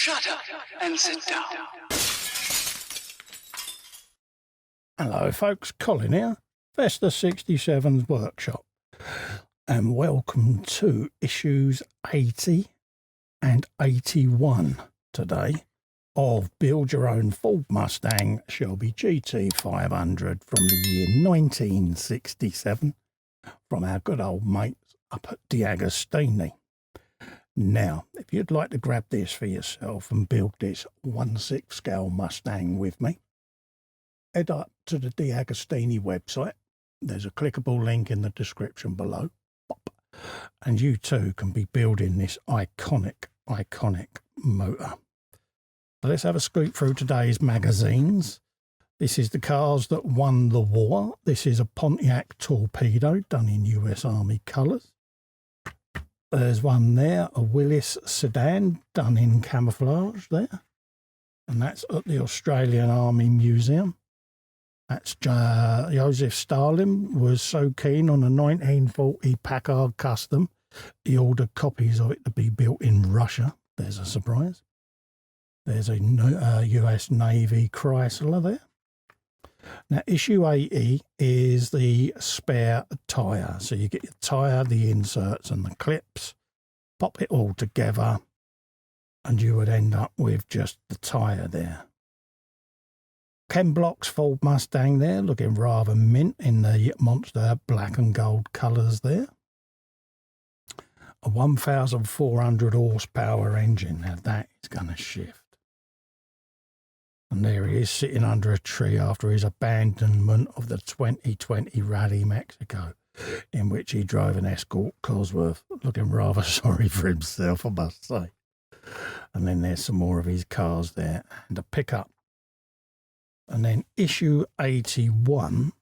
Shut up and sit down. Hello folks, Colin here, Vesta 67's workshop, and welcome to issues 80 and 81 today of Build Your Own Ford Mustang Shelby GT500 from the year 1967 from our good old mates up at DeAgostini. Now, if you'd like to grab this for yourself and build this 1/6 scale Mustang with me, head up to the DeAgostini website. There's a clickable link in the description below. And you too can be building this iconic motor. So let's have a scoop through today's magazines. This is the cars that won the war. This is a Pontiac Torpedo done in US Army colours. There's one there, a Willis sedan done in camouflage there. And that's at the Australian Army Museum. That's Joseph Stalin was so keen on a 1940 Packard Custom, he ordered copies of it to be built in Russia. There's a surprise. There's a US Navy Chrysler there. Now, issue 80 is the spare tyre. So you get your tyre, the inserts and the clips, pop it all together, and you would end up with just the tyre there. Ken Block's Ford Mustang there, looking rather mint in the monster black and gold colours there. A 1,400 horsepower engine. Now that is going to shift. And there he is sitting under a tree after his abandonment of the 2020 Rally Mexico, in which he drove an Escort Cosworth, looking rather sorry for himself, I must say. And then there's some more of his cars there and a pickup. And then issue 81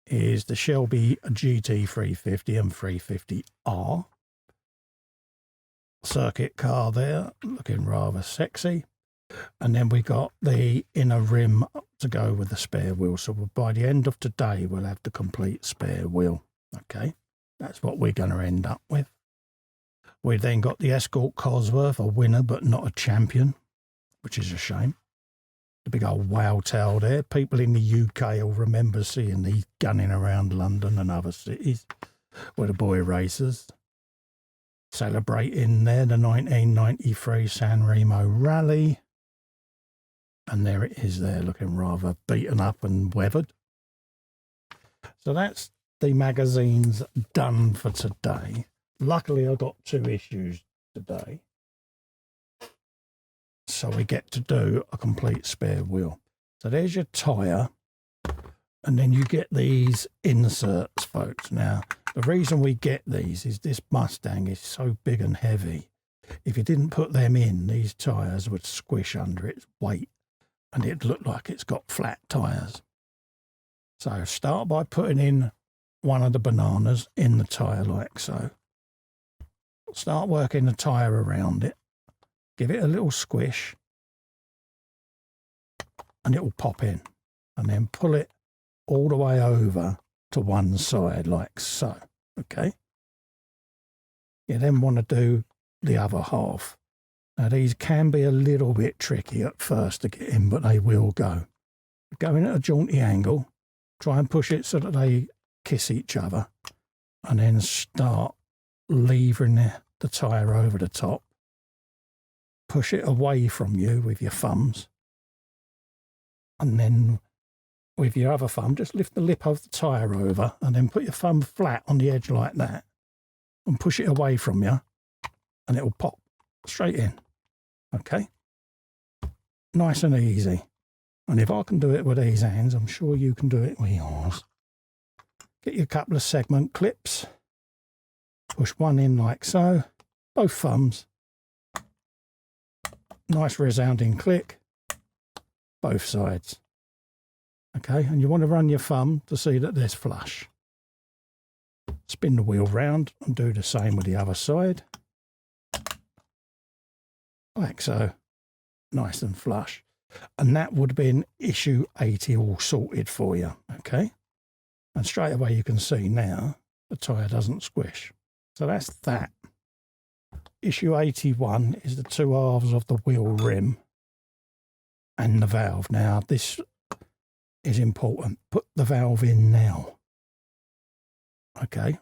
is the Shelby GT350 and 350R. Circuit car there, looking rather sexy. And then we got the inner rim to go with the spare wheel. So by the end of today, we'll have the complete spare wheel. Okay, that's what we're going to end up with. We then got the Escort Cosworth, a winner but not a champion, which is a shame. The big old wow tail there. People in the UK will remember seeing these gunning around London and other cities with the boy racers. Celebrating there the 1993 San Remo Rally. And there it is there, looking rather beaten up and weathered. So that's the magazines done for today. Luckily, I got 2 issues today. So we get to do a complete spare wheel. So there's your tyre. And then you get these inserts, folks. Now, the reason we get these is this Mustang is so big and heavy. If you didn't put them in, these tyres would squish under its weight. And it'd look like it's got flat tyres. So start by putting in one of the bananas in the tyre like so. Start working the tyre around it. Give it a little squish. And it will pop in. And then pull it all the way over to one side like so. Okay? You then want to do the other half. Now, these can be a little bit tricky at first to get in, but they will go. Go in at a jaunty angle, try and push it so that they kiss each other, and then start levering the tyre over the top. Push it away from you with your thumbs, and then with your other thumb, just lift the lip of the tyre over, and then put your thumb flat on the edge like that, and push it away from you, and it will pop straight in. Okay, nice and easy. And if I can do it with these hands, I'm sure you can do it with yours. Get your couple of segment clips, push one in like so, both thumbs, nice resounding click, both sides. Okay, and you want to run your thumb to see that there's flush. Spin the wheel round and do the same with the other side. Like so, nice and flush. And that would have been issue 80 all sorted for you, okay? And straight away you can see now the tyre doesn't squish. So that's that. issue 81 is the two halves of the wheel rim and the valve. Now, this is important. Put the valve in now. Okay,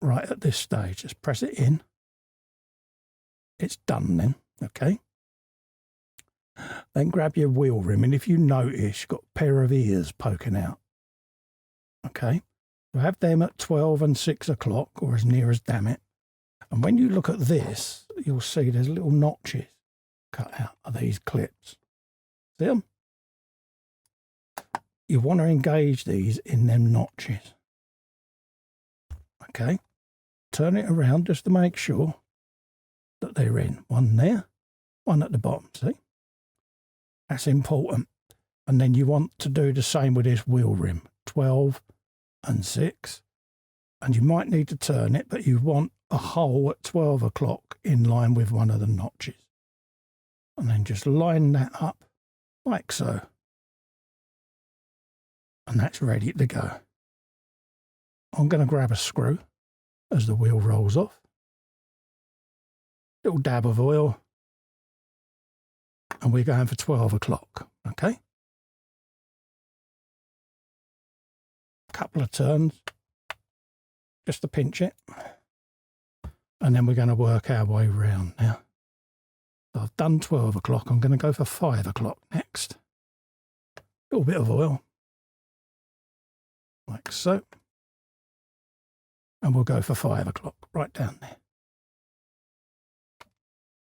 right at this stage, just press it in. It's done then, okay? Then grab your wheel rim, and if you notice, you've got a pair of ears poking out. Okay, so have them at 12 and 6 o'clock, or as near as damn it. And when you look at this, you'll see there's little notches cut out of these clips. See them? You want to engage these in them notches. Okay, turn it around just to make sure that they're in. One there, one at the bottom, see? That's important. And then you want to do the same with this wheel rim, 12 and 6. And you might need to turn it, but you want a hole at 12 o'clock in line with one of the notches. And then just line that up like so. And that's ready to go. I'm going to grab a screw as the wheel rolls off. Little dab of oil. And we're going for 12 o'clock, okay? Couple of turns, just to pinch it. And then we're going to work our way round now. So I've done 12 o'clock. I'm going to go for 5 o'clock next. A little bit of oil. Like so. And we'll go for 5 o'clock, right down there.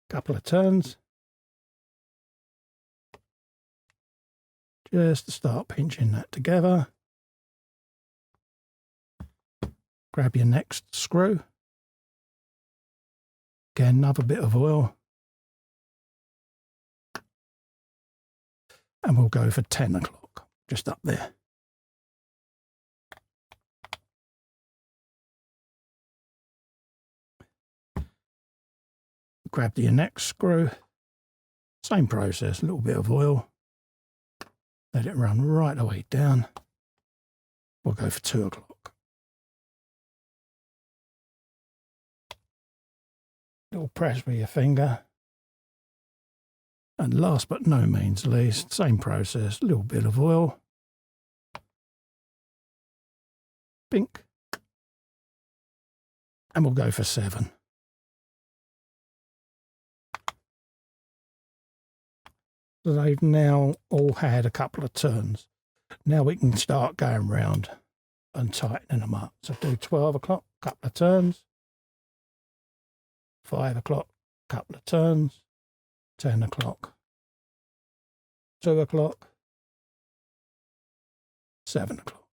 Couple of turns. Just to start pinching that together. Grab your next screw. Again, another bit of oil. And we'll go for 10 o'clock, just up there. Grab your next screw. Same process, a little bit of oil. Let it run right the way down. We'll go for 2 o'clock. Little press with your finger. And last but no means least, same process, a little bit of oil. Bink. And we'll go for 7. So they've now all had a couple of turns. Now we can start going round and tightening them up. So do 12 o'clock, couple of turns. 5 o'clock, couple of turns. 10 o'clock. 2 o'clock. 7 o'clock.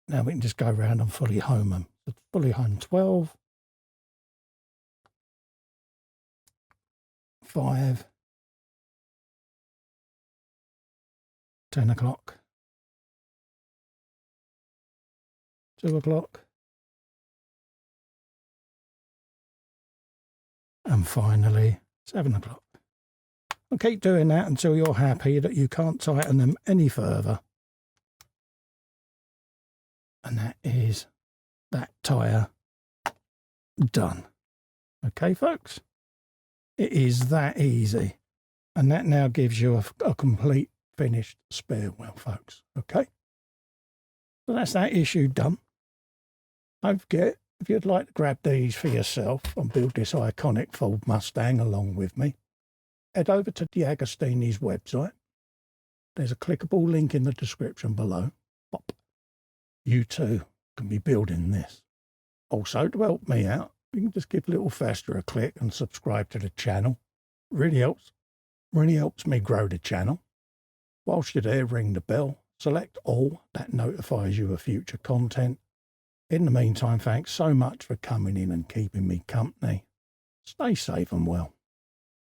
Now we can just go round and fully home them. So fully home 12. 5. 10 o'clock, 2 o'clock, and finally 7 o'clock. And keep doing that until you're happy that you can't tighten them any further. And that is that tyre done. Okay, folks? It is that easy. And that now gives you a complete finished spare wheel, folks. Okay, so that's that issue done. Don't forget, if you'd like to grab these for yourself and build this iconic Ford Mustang along with me, head over to DeAgostini's website. There's a clickable link in the description below. Pop. You too can be building this. Also, to help me out, you can just give Little Fester a click and subscribe to the channel. Really helps me grow the channel. Whilst you're there, ring the bell, select all, that notifies you of future content. In the meantime, thanks so much for coming in and keeping me company. Stay safe and well.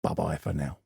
Bye-bye for now.